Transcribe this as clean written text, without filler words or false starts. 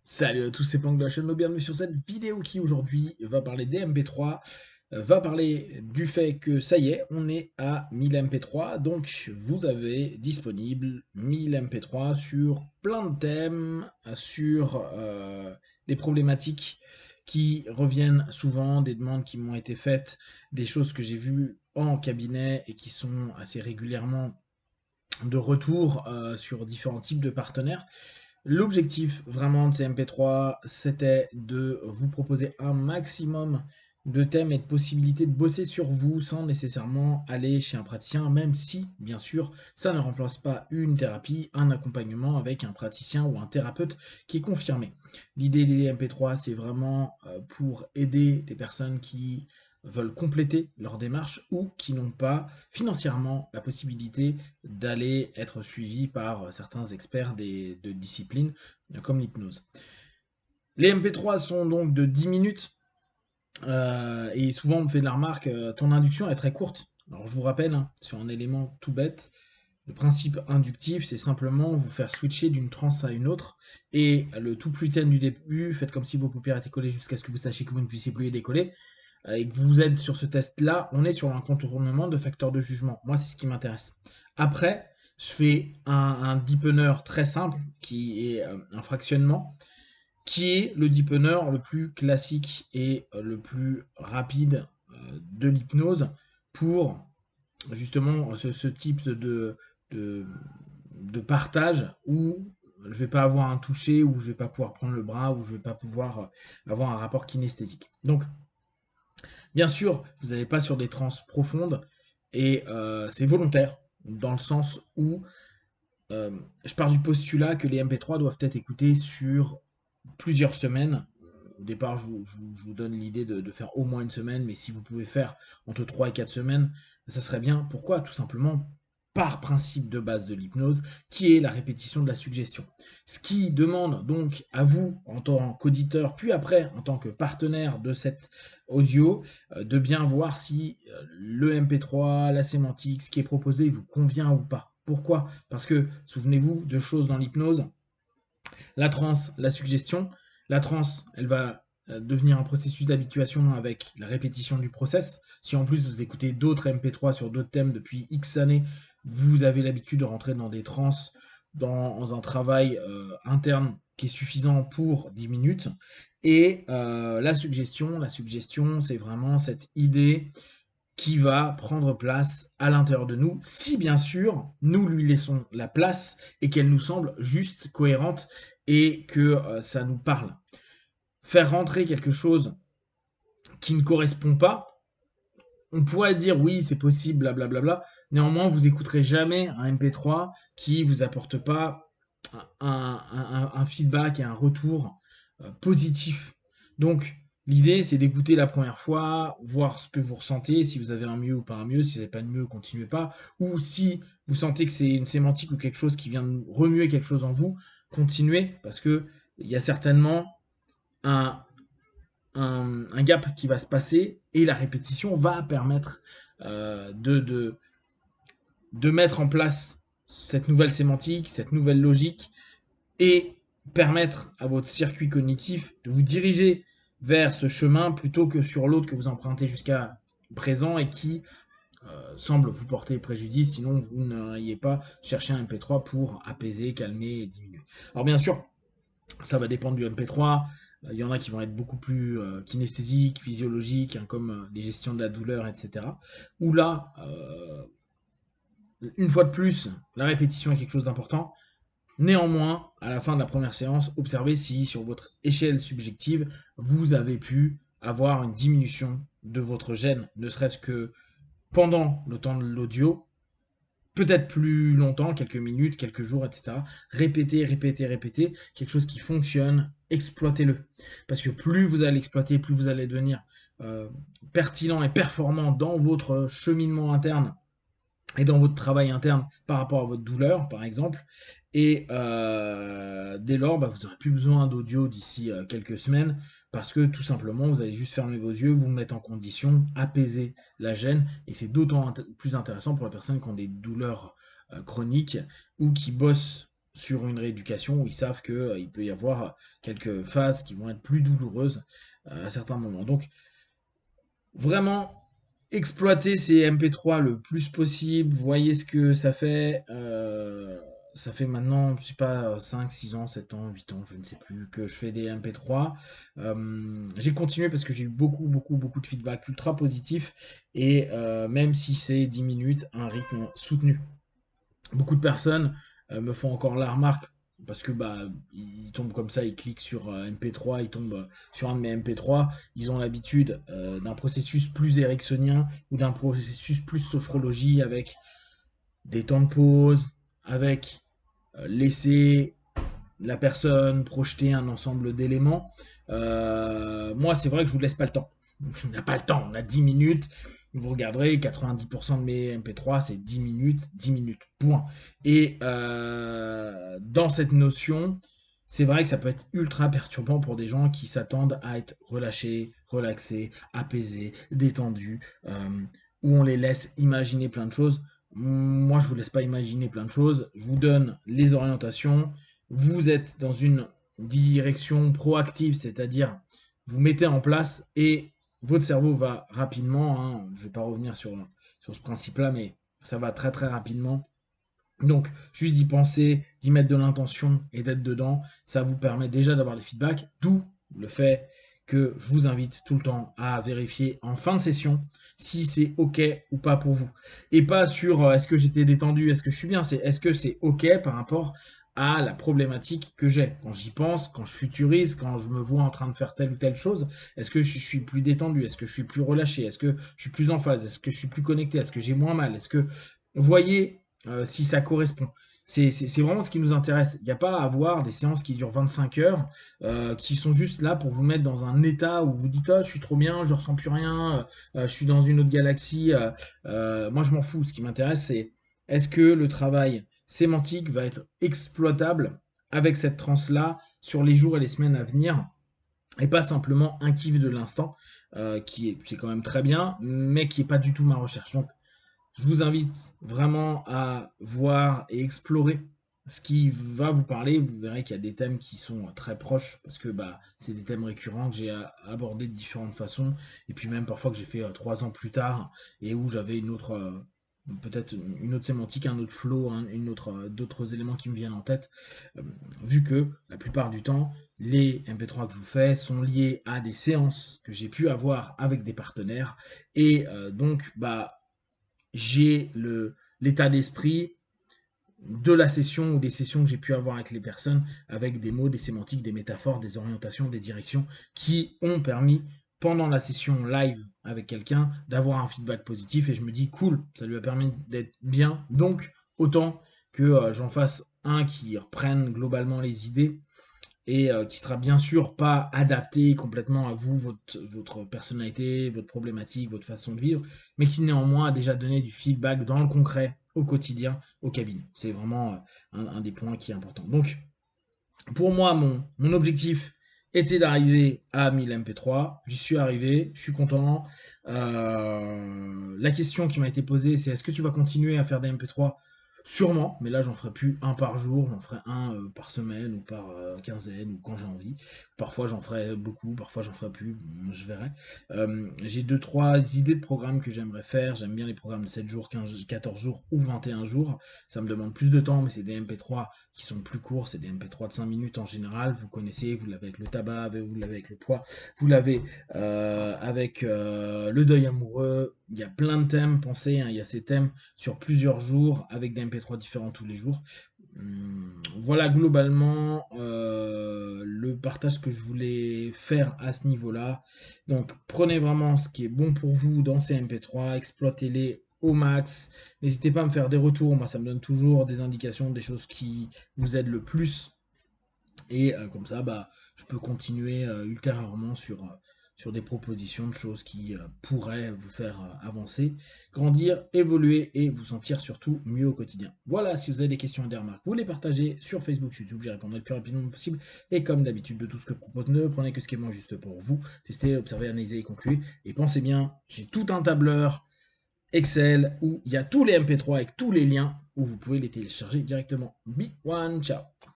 Salut à tous, c'est Pang de la chaîne, bienvenue sur cette vidéo qui aujourd'hui va parler des MP3, va parler du fait que ça y est, on est à 1000 MP3, donc vous avez disponible 1000 MP3 sur plein de thèmes, sur des problématiques qui reviennent souvent, des demandes qui m'ont été faites, des choses que j'ai vues en cabinet et qui sont assez régulièrement de retour sur différents types de partenaires. L'objectif vraiment de ces MP3, c'était de vous proposer un maximum de thèmes et de possibilités de bosser sur vous sans nécessairement aller chez un praticien, même si, bien sûr, ça ne remplace pas une thérapie, un accompagnement avec un praticien ou un thérapeute qui est confirmé. L'idée des MP3, c'est vraiment pour aider les personnes qui veulent compléter leur démarche ou qui n'ont pas financièrement la possibilité d'aller être suivis par certains experts de disciplines comme l'hypnose. Les MP3 sont donc de 10 minutes et souvent on me fait de la remarque, ton induction est très courte. Alors je vous rappelle, hein, sur un élément tout bête, le principe inductif, c'est simplement vous faire switcher d'une transe à une autre. Et le tout plus du début, faites comme si vos paupières étaient collées jusqu'à ce que vous sachiez que vous ne puissiez plus les décoller. Et que vous êtes sur ce test-là, on est sur un contournement de facteurs de jugement. Moi, c'est ce qui m'intéresse. Après, je fais un deepener très simple, qui est un fractionnement, qui est le deepener le plus classique et le plus rapide de l'hypnose pour justement ce type de, de partage où je vais pas avoir un toucher, où je vais pas pouvoir prendre le bras, où je vais pas pouvoir avoir un rapport kinesthétique. Donc, bien sûr, vous n'allez pas sur des transes profondes et c'est volontaire dans le sens où je pars du postulat que les MP3 doivent être écoutés sur plusieurs semaines. Au départ, je vous donne l'idée de faire au moins une semaine, mais si vous pouvez faire entre 3 et 4 semaines, ça serait bien. Pourquoi? Tout simplement par principe de base de l'hypnose, qui est la répétition de la suggestion. Ce qui demande donc à vous, en tant qu'auditeur, puis après, en tant que partenaire de cet audio, de bien voir si le MP3, la sémantique, ce qui est proposé vous convient ou pas. Pourquoi? Parce que, souvenez-vous, de choses dans l'hypnose, la transe, la suggestion. La transe, elle va devenir un processus d'habituation avec la répétition du process. Si en plus vous écoutez d'autres MP3 sur d'autres thèmes depuis X années, vous avez l'habitude de rentrer dans des transes, dans un travail interne qui est suffisant pour 10 minutes. Et la suggestion, c'est vraiment cette idée qui va prendre place à l'intérieur de nous, si bien sûr nous lui laissons la place et qu'elle nous semble juste, cohérente et que ça nous parle. Faire rentrer quelque chose qui ne correspond pas, on pourrait dire oui, c'est possible, blablabla. Néanmoins, vous écouterez jamais un MP3 qui vous apporte pas un feedback et un retour positif. Donc, l'idée, c'est d'écouter la première fois, voir ce que vous ressentez, si vous avez un mieux ou pas un mieux, si vous n'avez pas de mieux, continuez pas. Ou si vous sentez que c'est une sémantique ou quelque chose qui vient de remuer quelque chose en vous, continuez, parce que il y a certainement un, un gap qui va se passer et la répétition va permettre de mettre en place cette nouvelle sémantique, cette nouvelle logique et permettre à votre circuit cognitif de vous diriger vers ce chemin plutôt que sur l'autre que vous empruntez jusqu'à présent et qui semble vous porter préjudice, sinon vous n'ayez pas cherché un MP3 pour apaiser, calmer et diminuer. Alors bien sûr, ça va dépendre du MP3. Il y en a qui vont être beaucoup plus kinesthésiques, physiologiques, hein, comme les gestions de la douleur, etc. Où là, une fois de plus, la répétition est quelque chose d'important. Néanmoins, à la fin de la première séance, observez si sur votre échelle subjective, vous avez pu avoir une diminution de votre gêne, ne serait-ce que pendant le temps de l'audio, peut-être plus longtemps, quelques minutes, quelques jours, etc. Répétez, répétez, répétez, quelque chose qui fonctionne, exploitez-le. Parce que plus vous allez l'exploiter, plus vous allez devenir euh, pertinent et performant dans votre cheminement interne et dans votre travail interne par rapport à votre douleur, par exemple. Et dès lors, bah, vous n'aurez plus besoin d'audio d'ici quelques semaines parce que tout simplement, vous allez juste fermer vos yeux, vous mettre en condition, apaiser la gêne. Et c'est d'autant plus intéressant pour les personnes qui ont des douleurs chroniques ou qui bossent sur une rééducation où ils savent qu'il peut y avoir quelques phases qui vont être plus douloureuses à certains moments. Donc, vraiment, exploitez ces MP3 le plus possible, voyez ce que ça fait. Ça fait maintenant, je sais pas, 5, 6 ans, 7 ans, 8 ans, je ne sais plus, que je fais des MP3. J'ai continué parce que j'ai eu beaucoup de feedback ultra positif. Et même si c'est 10 minutes, un rythme soutenu. Beaucoup de personnes me font encore la remarque parce que bah ils tombent comme ça, ils cliquent sur MP3, ils tombent sur un de mes MP3, ils ont l'habitude d'un processus plus ericksonien ou d'un processus plus sophrologie avec des temps de pause, avec laisser la personne projeter un ensemble d'éléments. Moi, c'est vrai que je vous laisse pas le temps. On n'a pas le temps, on a 10 minutes. Vous regarderez, 90% de mes MP3, c'est 10 minutes, point. Et dans cette notion, c'est vrai que ça peut être ultra perturbant pour des gens qui s'attendent à être relâchés, relaxés, apaisés, détendus, où on les laisse imaginer plein de choses. Moi, je vous laisse pas imaginer plein de choses. Je vous donne les orientations. Vous êtes dans une direction proactive, c'est-à-dire vous mettez en place et votre cerveau va rapidement, hein, je ne vais pas revenir sur ce principe-là, mais ça va très rapidement. Donc, juste d'y penser, d'y mettre de l'intention et d'être dedans, ça vous permet déjà d'avoir des feedbacks, d'où le fait que je vous invite tout le temps à vérifier en fin de session si c'est OK ou pas pour vous. Et pas sur est-ce que j'étais détendu, est-ce que je suis bien, c'est est-ce que c'est OK par rapport à la problématique que j'ai. Quand j'y pense, quand je futurise, quand je me vois en train de faire telle ou telle chose, est-ce que je suis plus détendu, est-ce que je suis plus relâché, est-ce que je suis plus en phase, est-ce que je suis plus connecté, est-ce que j'ai moins mal, est-ce que... Voyez si ça correspond. C'est vraiment ce qui nous intéresse. Il n'y a pas à avoir des séances qui durent 25 heures, qui sont juste là pour vous mettre dans un état où vous dites ah, je suis trop bien, je ressens plus rien, je suis dans une autre galaxie. Moi, je m'en fous. Ce qui m'intéresse, c'est est-ce que le travail sémantique va être exploitable avec cette transe-là sur les jours et les semaines à venir, et pas simplement un kiff de l'instant, c'est quand même très bien, mais qui n'est pas du tout ma recherche. Donc, je vous invite vraiment à voir et explorer ce qui va vous parler. Vous verrez qu'il y a des thèmes qui sont très proches parce que bah, c'est des thèmes récurrents que j'ai abordés de différentes façons. Et puis même parfois que j'ai fait 3 ans plus tard et où j'avais une autre, peut-être une autre sémantique, un autre flow, hein, d'autres éléments qui me viennent en tête. Euh, Vu que la plupart du temps, les MP3 que je vous fais sont liés à des séances que j'ai pu avoir avec des partenaires. Et donc, bah, j'ai l'état d'esprit de la session ou des sessions que j'ai pu avoir avec les personnes, avec des mots, des sémantiques, des métaphores, des orientations, des directions qui ont permis, pendant la session live avec quelqu'un, d'avoir un feedback positif. Et je me dis, cool, ça lui a permis d'être bien. Donc, autant que j'en fasse un qui reprenne globalement les idées et qui sera bien sûr pas adapté complètement à vous, votre personnalité, votre problématique, votre façon de vivre, mais qui néanmoins a déjà donné du feedback dans le concret, au quotidien, au cabinet. C'est vraiment un des points qui est important. Donc, pour moi, mon objectif était d'arriver à 1000 MP3. J'y suis arrivé, je suis content. La question qui m'a été posée, c'est est-ce que tu vas continuer à faire des MP3? Sûrement, mais là j'en ferai plus un par jour, j'en ferai un par semaine ou par quinzaine ou quand j'ai envie. Parfois j'en ferai beaucoup, parfois j'en ferai plus, je verrai. J'ai 2-3 idées de programmes que j'aimerais faire. J'aime bien les programmes de 7 jours, 15, 14 jours ou 21 jours. Ça me demande plus de temps, mais c'est des MP3 qui sont plus courts, c'est des MP3 de 5 minutes en général. Vous connaissez, vous l'avez avec le tabac, vous l'avez avec le poids, vous l'avez avec le deuil amoureux. Il y a plein de thèmes, pensez, hein, il y a ces thèmes sur plusieurs jours avec des MP3 différents tous les jours. Voilà globalement le partage que je voulais faire à ce niveau-là. Donc prenez vraiment ce qui est bon pour vous dans ces MP3, exploitez-les au max. N'hésitez pas à me faire des retours, moi ça me donne toujours des indications, des choses qui vous aident le plus. Et comme ça, bah, je peux continuer ultérieurement sur des propositions de choses qui pourraient vous faire avancer, grandir, évoluer et vous sentir surtout mieux au quotidien. Voilà, si vous avez des questions et des remarques, vous les partagez sur Facebook, YouTube, j'y répondrai le plus rapidement possible. Et comme d'habitude, de tout ce que je propose, ne prenez que ce qui est bon juste pour vous. Testez, observez, analysez et concluez. Et pensez bien, j'ai tout un tableur Excel où il y a tous les MP3 avec tous les liens où vous pouvez les télécharger directement. Be one, ciao!